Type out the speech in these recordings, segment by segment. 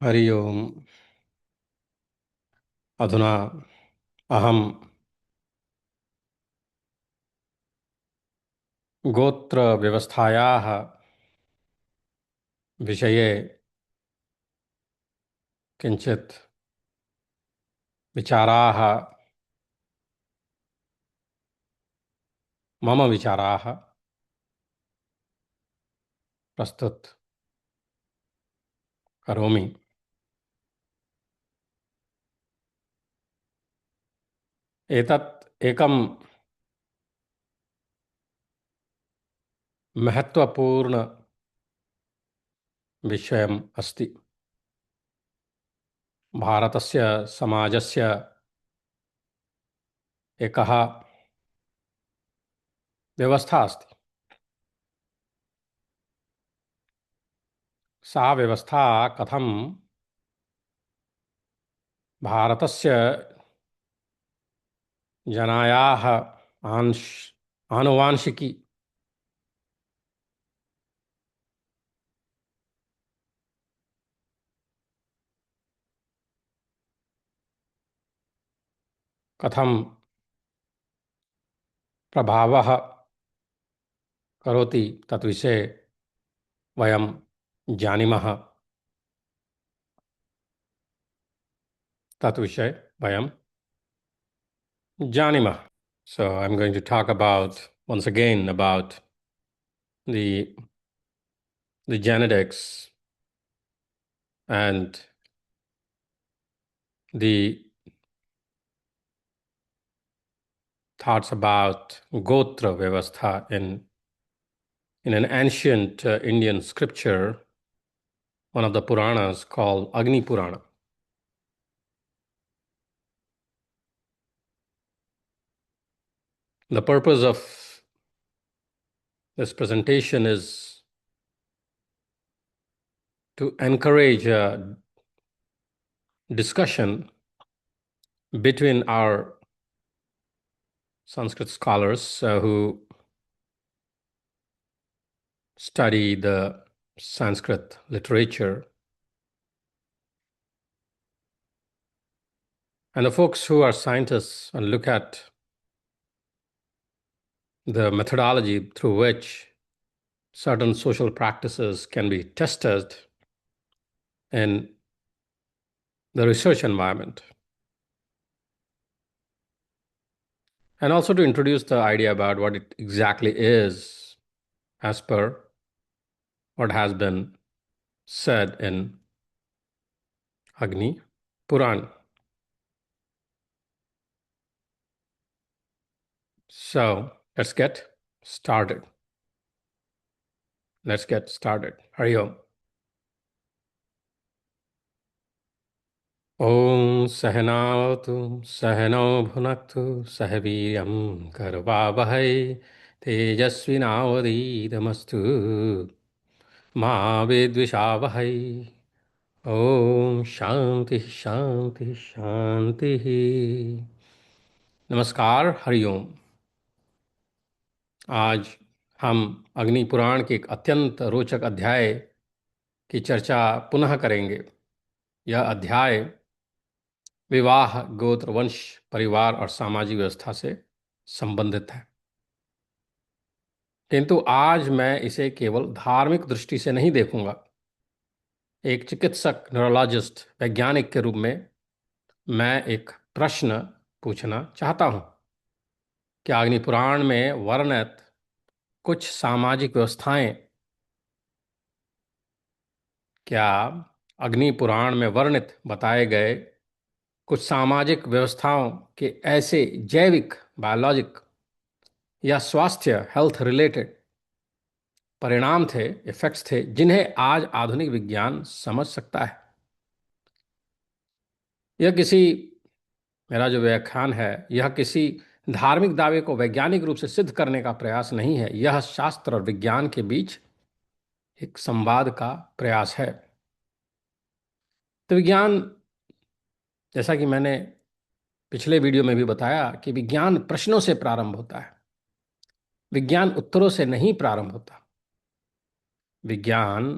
हरि ओम। अधुना अहं गोत्रव्यवस्थायाः विषये किञ्चित् विचाराः, मम विचाराः प्रस्तुत करोमि। एतत् एकं महत्त्वपूर्ण विषयम् अस्ति। भारतस्य समाजस्य एकः व्यवस्था अस्ति। सा व्यवस्था कथं भारतस्य जनायाः आनुवांशिकी कथं प्रभावः करोति तद्विषये वयं जानीमः। तद्विषये वयं जानीमः। So I'm going to talk about once again about the the genetics and the thoughts about Gotra Vyavastha in an ancient Indian scripture, one of the Puranas called Agni Purana. The purpose of this presentation is to encourage a discussion between our Sanskrit scholars who study the Sanskrit literature and the folks who are scientists and look at the methodology through which certain social practices can be tested in the research environment. And also to introduce the idea about what it exactly is as per what has been said in Agni Puran. So let's get started. Hari Om. Om Sahanavatu Sahano Bhunaktu Sahaviryam Karvavahai Tejasvinavadidamastu Ma Vidvishavahai. Om Shanti Shanti Shanti. नमस्कार, हरिओम। आज हम अग्नि पुराण के एक अत्यंत रोचक अध्याय की चर्चा पुनः करेंगे। यह अध्याय विवाह, गोत्र, वंश, परिवार और सामाजिक व्यवस्था से संबंधित है, किंतु आज मैं इसे केवल धार्मिक दृष्टि से नहीं देखूंगा। एक चिकित्सक, न्यूरोलॉजिस्ट, वैज्ञानिक के रूप में मैं एक प्रश्न पूछना चाहता हूं। क्या अग्नि पुराण में वर्णित कुछ सामाजिक व्यवस्थाएं क्या अग्नि पुराण में वर्णित बताए गए कुछ सामाजिक व्यवस्थाओं के ऐसे जैविक, बायोलॉजिक या स्वास्थ्य, हेल्थ रिलेटेड परिणाम थे, इफेक्ट्स थे, जिन्हें आज आधुनिक विज्ञान समझ सकता है? यह किसी मेरा जो व्याख्यान है, यह किसी धार्मिक दावे को वैज्ञानिक रूप से सिद्ध करने का प्रयास नहीं है। यह शास्त्र और विज्ञान के बीच एक संवाद का प्रयास है। तो विज्ञान, जैसा कि मैंने पिछले वीडियो में भी बताया, कि विज्ञान प्रश्नों से प्रारंभ होता है। विज्ञान उत्तरों से नहीं प्रारंभ होता। विज्ञान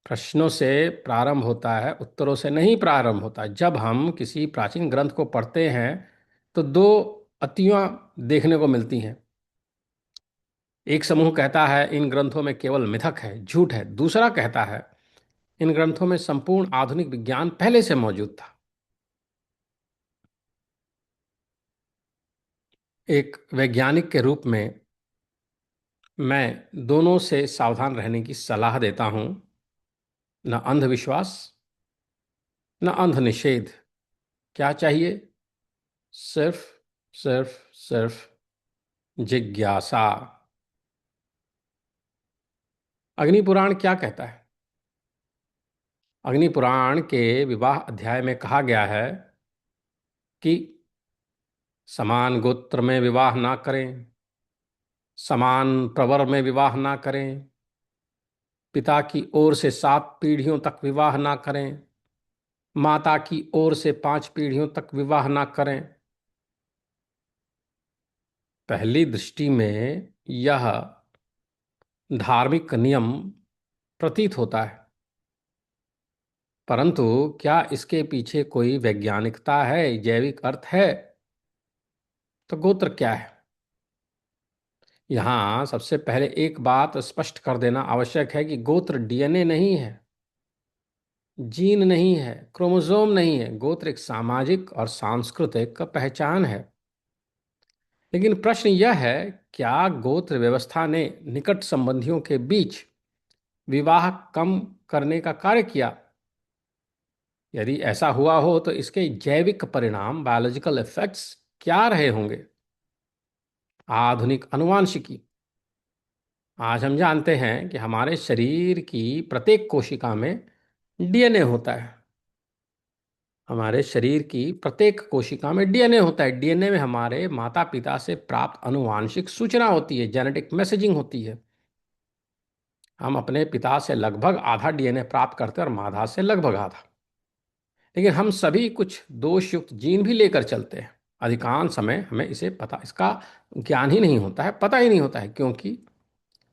प्रश्नों से प्रारंभ होता है, उत्तरों से नहीं प्रारंभ होता है। जब हम किसी प्राचीन ग्रंथ को पढ़ते हैं तो दो अतियां देखने को मिलती हैं। एक समूह कहता है इन ग्रंथों में केवल मिथक है, झूठ है। दूसरा कहता है इन ग्रंथों में संपूर्ण आधुनिक विज्ञान पहले से मौजूद था। एक वैज्ञानिक के रूप में मैं दोनों से सावधान रहने की सलाह देता हूं। न अंधविश्वास, न अंध निषेध। क्या चाहिए? सिर्फ सिर्फ सिर्फ जिज्ञासा। अग्नि पुराण क्या कहता है? अग्नि पुराण के विवाह अध्याय में कहा गया है कि समान गोत्र में विवाह ना करें, समान प्रवर में विवाह ना करें, पिता की ओर से 7 पीढ़ियों तक विवाह ना करें, माता की ओर से 5 पीढ़ियों तक विवाह ना करें। पहली दृष्टि में यह धार्मिक नियम प्रतीत होता है, परंतु क्या इसके पीछे कोई वैज्ञानिकता है, जैविक अर्थ है? तो गोत्र क्या है? यहां सबसे पहले एक बात स्पष्ट कर देना आवश्यक है कि गोत्र डीएनए नहीं है, जीन नहीं है, क्रोमोसोम नहीं है। गोत्र एक सामाजिक और सांस्कृतिक पहचान है। लेकिन प्रश्न यह है, क्या गोत्र व्यवस्था ने निकट संबंधियों के बीच विवाह कम करने का कार्य किया? यदि ऐसा हुआ हो तो इसके जैविक परिणाम, बायोलॉजिकल इफेक्ट्स क्या रहे होंगे? आधुनिक अनुवांशिकी। आज हम जानते हैं कि हमारे शरीर की प्रत्येक कोशिका में डीएनए होता है। हमारे शरीर की प्रत्येक कोशिका में डीएनए होता है। डीएनए में हमारे माता पिता से प्राप्त अनुवांशिक सूचना होती है, जेनेटिक मैसेजिंग होती है। हम अपने पिता से लगभग आधा डीएनए प्राप्त करते हैं और माता से लगभग आधा। लेकिन हम सभी कुछ दोषयुक्त जीन भी लेकर चलते हैं। अधिकांश समय हमें इसे पता, इसका ज्ञान ही नहीं होता है, पता ही नहीं होता है, क्योंकि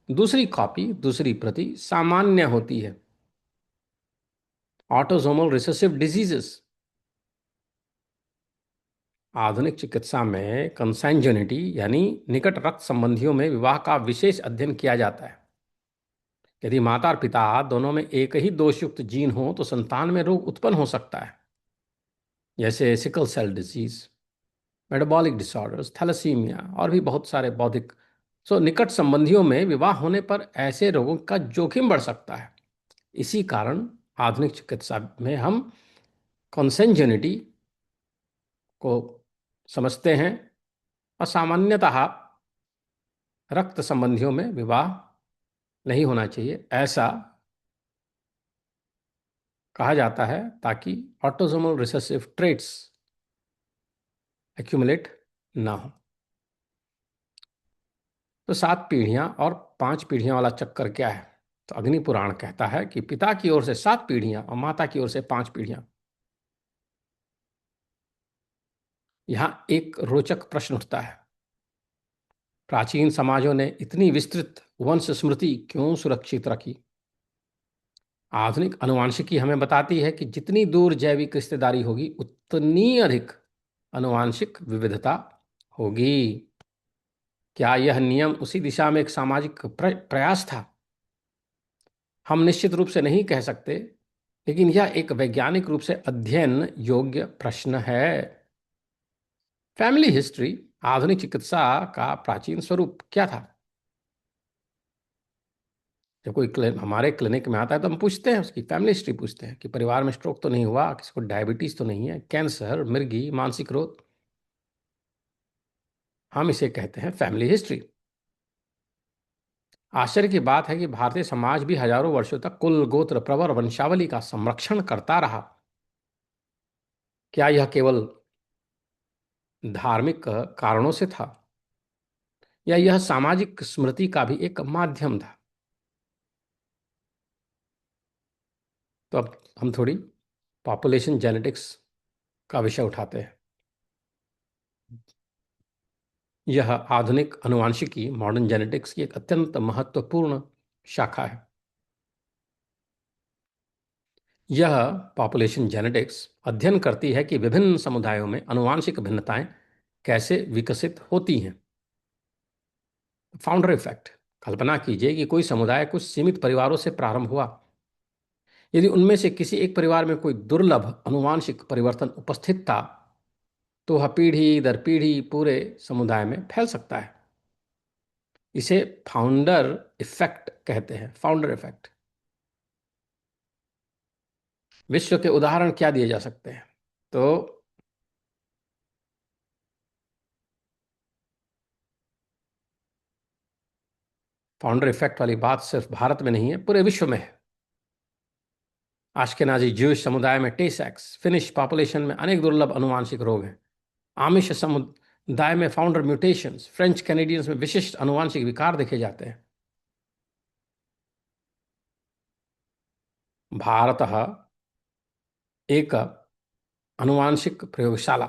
दूसरी कॉपी, दूसरी प्रति सामान्य होती है। Autosomal recessive diseases. आधुनिक चिकित्सा में कंसैंग्युनिटी यानी निकट रक्त संबंधियों में विवाह का विशेष अध्ययन किया जाता है। यदि माता और पिता दोनों में एक ही दोषयुक्त जीन हो तो संतान में रोग उत्पन्न हो सकता है, जैसे sickle cell disease, metabolic disorders, thalassemia और भी बहुत सारे बौद्धिक। निकट संबंधियों में विवाह होने पर ऐसे रोगों का जोखिम बढ़ सकता है। इसी कारण आधुनिक चिकित्सा में हम कॉन्सेंजेनिटी को समझते हैं और सामान्यतः रक्त संबंधियों में विवाह नहीं होना चाहिए, ऐसा कहा जाता है, ताकि ऑटोसोमल रिसेसिव ट्रेट्स एक्यूमुलेट ना हो। तो 7 पीढ़ियां और 5 पीढ़ियां वाला चक्कर क्या है? तो अग्नि पुराण कहता है कि पिता की ओर से 7 पीढ़ियां और माता की ओर से 5 पीढ़ियां। यहां एक रोचक प्रश्न उठता है, प्राचीन समाजों ने इतनी विस्तृत वंश स्मृति क्यों सुरक्षित रखी? आधुनिक अनुवांशिकी हमें बताती है कि जितनी दूर जैविक रिश्तेदारी होगी उतनी अधिक अनुवांशिक विविधता होगी। क्या यह नियम उसी दिशा में एक सामाजिक प्रयास था? हम निश्चित रूप से नहीं कह सकते, लेकिन यह एक वैज्ञानिक रूप से अध्ययन योग्य प्रश्न है। फैमिली हिस्ट्री, आधुनिक चिकित्सा का प्राचीन स्वरूप क्या था? जब कोई हमारे क्लिनिक में आता है तो हम पूछते हैं, उसकी फैमिली हिस्ट्री पूछते हैं कि परिवार में स्ट्रोक तो नहीं हुआ, किसी को डायबिटीज तो नहीं है, कैंसर, मिर्गी, मानसिक रोग। हम इसे कहते हैं फैमिली हिस्ट्री। आश्चर्य की बात है कि भारतीय समाज भी हजारों वर्षों तक कुल, गोत्र, प्रवर, वंशावली का संरक्षण करता रहा। क्या यह केवल धार्मिक कारणों से था, या यह सामाजिक स्मृति का भी एक माध्यम था? तो अब हम थोड़ी पॉपुलेशन जेनेटिक्स का विषय उठाते हैं। यह आधुनिक अनुवांशिकी, मॉडर्न जेनेटिक्स की एक अत्यंत महत्वपूर्ण शाखा है। यह पॉपुलेशन जेनेटिक्स अध्ययन करती है कि विभिन्न समुदायों में आनुवंशिक भिन्नताएं कैसे विकसित होती हैं। Founder effect. कल्पना कीजिए कि कोई समुदाय कुछ सीमित परिवारों से प्रारंभ हुआ। यदि उनमें से किसी एक परिवार में कोई दुर्लभ आनुवंशिक परिवर्तन उपस्थित था, तो वह पीढ़ी दर पीढ़ी पूरे समुदाय में फैल सकता है। इसे फाउंडर इफेक्ट कहते हैं, फाउंडर इफेक्ट। विश्व के उदाहरण क्या दिए जा सकते हैं? तो फाउंडर इफेक्ट वाली बात सिर्फ भारत में नहीं है, पूरे विश्व में है। आश्केनाजी ज्यूश समुदाय में टे सेक्स, फिनिश पॉपुलेशन में अनेक दुर्लभ आनुवंशिक रोग हैं। आमिष समुदाय में फाउंडर म्यूटेशंस, फ्रेंच कैनेडियंस में विशिष्ट आनुवंशिक विकार देखे जाते हैं। भारत एक आनुवंशिक प्रयोगशाला।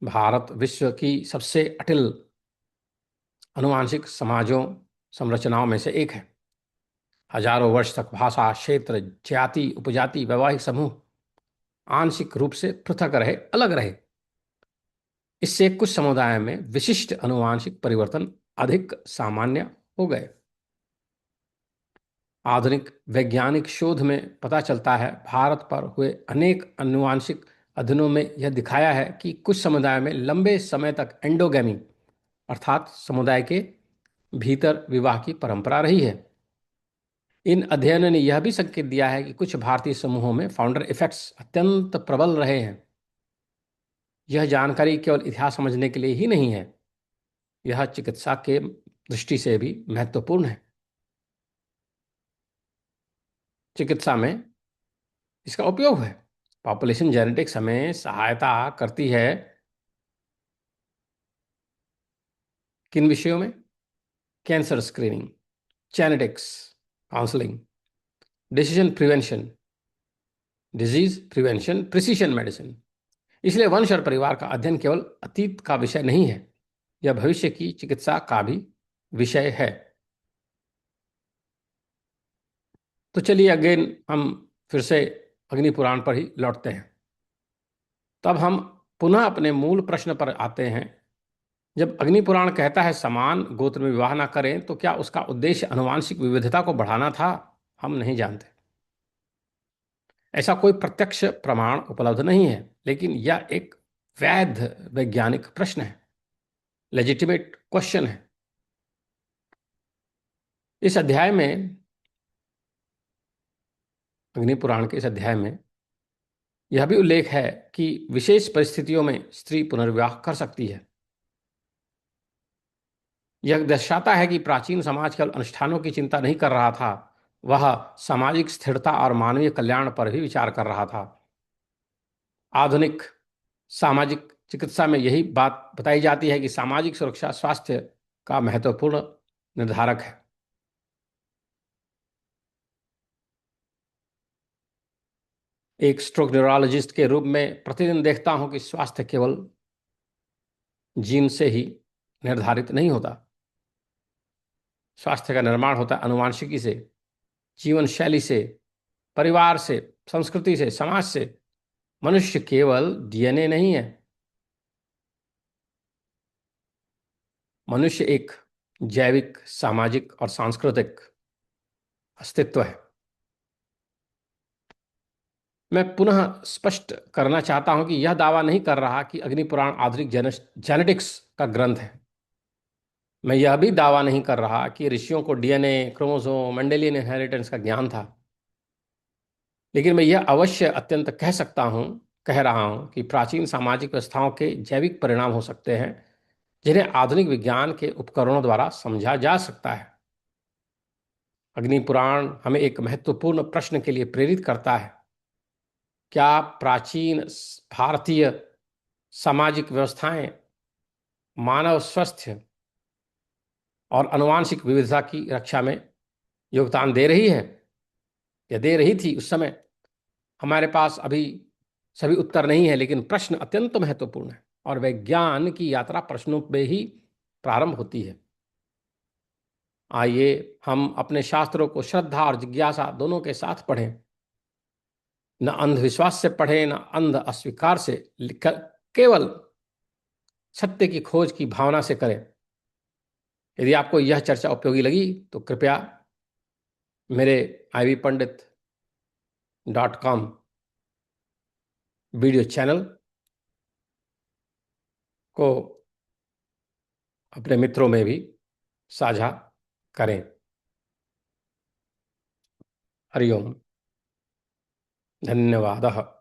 भारत विश्व की सबसे अटिल आनुवंशिक समाजों संरचनाओं में से एक है। हजारों वर्ष तक भाषा, क्षेत्र, जाति, उपजाति, वैवाहिक समूह आंशिक रूप से पृथक रहे, अलग रहे। इससे कुछ समुदाय में विशिष्ट आनुवंशिक परिवर्तन अधिक सामान्य हो गए। आधुनिक वैज्ञानिक शोध में पता चलता है, भारत पर हुए अनेक आनुवंशिक अध्ययनों में यह दिखाया है कि कुछ समुदाय में लंबे समय तक एंडोगेमी अर्थात समुदाय के भीतर विवाह की परंपरा रही है। इन अध्ययनों ने यह भी संकेत दिया है कि कुछ भारतीय समूहों में फाउंडर इफेक्ट्स अत्यंत प्रबल रहे हैं। यह जानकारी केवल इतिहास समझने के लिए ही नहीं है, यह चिकित्सा के दृष्टि से भी महत्वपूर्ण है। चिकित्सा में इसका उपयोग है। पॉपुलेशन जेनेटिक्स हमें सहायता करती है किन विषयों में? Cancer screening, genetics counselling, decision prevention, disease prevention, precision medicine. इसलिए वंश और परिवार का अध्ययन केवल अतीत का विषय नहीं है, यह भविष्य की चिकित्सा का भी विषय है। तो चलिए अगेन हम फिर से अग्नि पुराण पर ही लौटते हैं। तब हम पुनः अपने मूल प्रश्न पर आते हैं। जब अग्नि पुराण कहता है समान गोत्र में विवाह ना करें, तो क्या उसका उद्देश्य आनुवंशिक विविधता को बढ़ाना था? हम नहीं जानते। ऐसा कोई प्रत्यक्ष प्रमाण उपलब्ध नहीं है, लेकिन यह एक वैध वैज्ञानिक प्रश्न है, लेजिटिमेट क्वेश्चन है। इस अध्याय में, अग्नि पुराण के इस अध्याय में यह भी उल्लेख है कि विशेष परिस्थितियों में स्त्री पुनर्विवाह कर सकती है। यह दर्शाता है कि प्राचीन समाज केवल अनुष्ठानों की चिंता नहीं कर रहा था, वह सामाजिक स्थिरता और मानवीय कल्याण पर भी विचार कर रहा था। आधुनिक सामाजिक चिकित्सा में यही बात बताई जाती है कि सामाजिक सुरक्षा स्वास्थ्य का महत्वपूर्ण निर्धारक है। एक स्ट्रोक न्यूरोलॉजिस्ट के रूप में प्रतिदिन देखता हूं कि स्वास्थ्य केवल जीन से ही निर्धारित नहीं होता। स्वास्थ्य का निर्माण होता है आनुवंशिकी से, जीवन शैली से, परिवार से, संस्कृति से, समाज से। मनुष्य केवल डीएनए नहीं है, मनुष्य एक जैविक, सामाजिक और सांस्कृतिक अस्तित्व है। मैं पुनः स्पष्ट करना चाहता हूं कि यह दावा नहीं कर रहा कि अग्नि पुराण आधुनिक जेनेटिक्स का ग्रंथ है। मैं यह भी दावा नहीं कर रहा कि ऋषियों को डीएनए, क्रोमोसोम, मेंडेलियन इनहेरिटेंस का ज्ञान था। लेकिन मैं यह अवश्य अत्यंत कह रहा हूं कि प्राचीन सामाजिक व्यवस्थाओं के जैविक परिणाम हो सकते हैं, जिन्हें आधुनिक विज्ञान के उपकरणों द्वारा समझा जा सकता है। अग्नि पुराण हमें एक महत्वपूर्ण प्रश्न के लिए प्रेरित करता है। क्या प्राचीन भारतीय सामाजिक व्यवस्थाएं मानव स्वास्थ्य और आनुवंशिक विविधता की रक्षा में योगदान दे रही है या दे रही थी उस समय? हमारे पास अभी सभी उत्तर नहीं है, लेकिन प्रश्न अत्यंत महत्वपूर्ण है और विज्ञान की यात्रा प्रश्नों में ही प्रारंभ होती है। आइए हम अपने शास्त्रों को श्रद्धा और जिज्ञासा दोनों के साथ पढ़ें, न अंधविश्वास से पढ़ें, न अंध अस्वीकार से, केवल सत्य की खोज की भावना से करें। यदि आपको यह चर्चा उपयोगी लगी तो कृपया मेरे ivpandit.com वीडियो चैनल को अपने मित्रों में भी साझा करें। हरिओम। धन्यवादः।